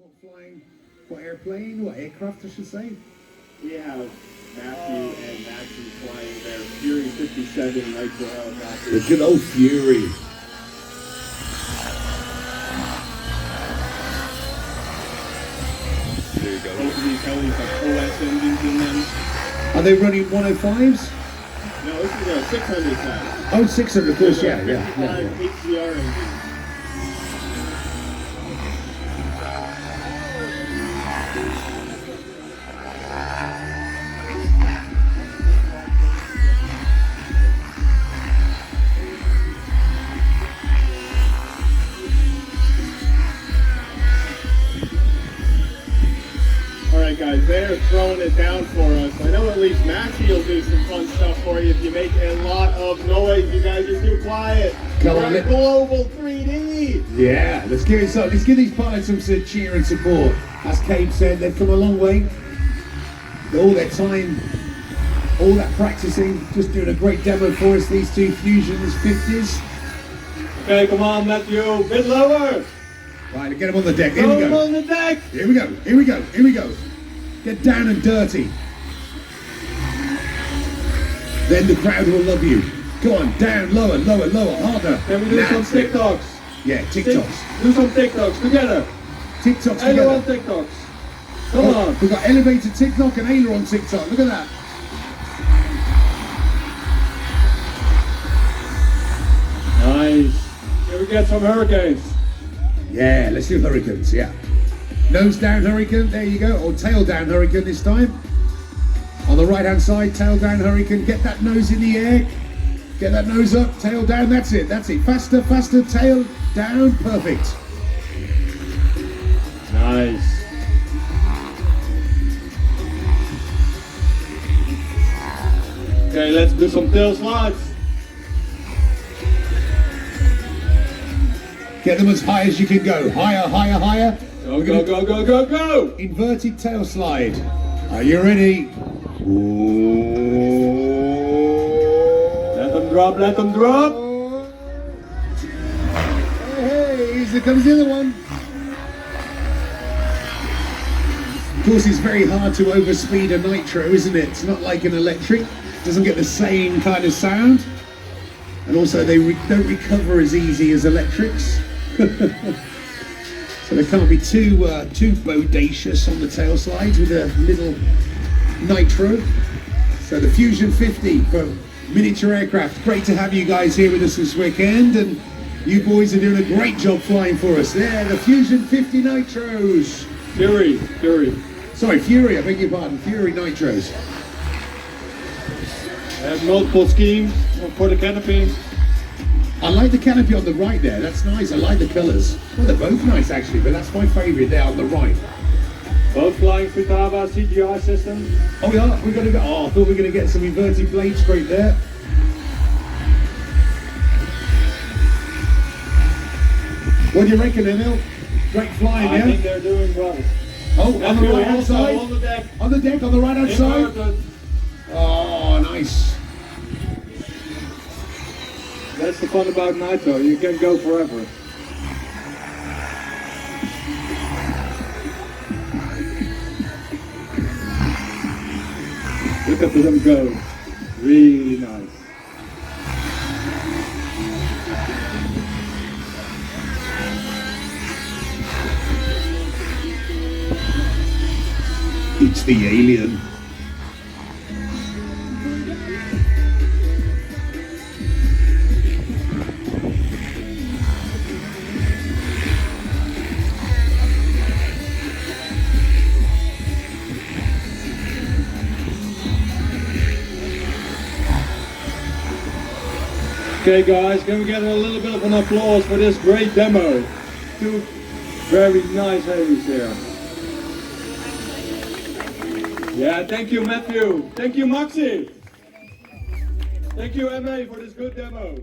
What flying? What airplane? What aircraft, I should say? We have Matthew and Maxi flying their Fury 57 Nitro helicopter. The good old Fury. There you go. Both of these helis have OS engines in them. Are they running 105s? No, this is a 600 type. Oh, 600, of course, yeah. 55 HCR engine. Alright guys, they're throwing it down for us. I know at least Maxi will do some fun stuff for you if you make a lot of noise. You guys are too quiet. Come on, We're Global 3D. Yeah, let's give it some. Let's give these pilots some cheer and support. As Cade said, they've come a long way. All their time, all that practicing, just doing a great demo for us. These two Fusions 50s. Okay, come on, Matthew, a bit lower. Right, get them on the deck. Here we Throw them go. on the deck. Here we go. Here we go. Here we go. Get down and dirty. Then the crowd will love you. Go on, down, lower, lower, lower, harder. Can we do some TikToks? Yeah, TikToks. Do some TikToks together. TikToks together. Aileron TikToks. Come on. We've got elevated TikTok and aileron TikTok. Look at that. Nice. Can we get some hurricanes? Yeah, let's do hurricanes, yeah. Nose down hurricane, there you go. Or tail down hurricane this time. On the right hand side, tail down hurricane. Get that nose in the air. Get that nose up, tail down, that's it, that's it. Faster, faster, tail down, perfect. Nice. Okay, let's do some tail slides. Get them as high as you can go. Higher, higher, higher. Go, go, go, go, go, go. Inverted tail slide. Are you ready? Ooh. Let them drop, let them drop. Hey, here comes the other one. Of course, it's very hard to overspeed a Nitro, isn't it? It's not like an electric. It doesn't get the same kind of sound. And also, they don't recover as easy as electrics. So they can't be too bodacious on the tail slides with a little Nitro. So the Fusion 50 for miniature aircraft. Great to have you guys here with us this weekend, and you boys are doing a great job flying for us. There, the Fusion 50 Nitros. Fury. Sorry, Fury, I beg your pardon. Fury Nitros. Have multiple schemes for the canopy. I like the canopy on the right there, that's nice, I like the colours. Well, they're both nice actually, but that's my favourite there on the right. Both flying Futaba CGI system. Oh yeah, we're going to go, oh, I thought we were going to get some inverted blade scrape there. What do you reckon, Emil? Great flying, yeah? I think they're doing well. Oh, on the right hand side? On the deck. On the deck, on the right hand side? Inverted. Oh, nice. That's the fun about Nitro, you can go forever. Look at them go. Really nice. It's the alien. Okay guys, can we get a little bit of an applause for this great demo? Two very nice helis here. Yeah, thank you Matthew. Thank you Maxi. Thank you MA for this good demo.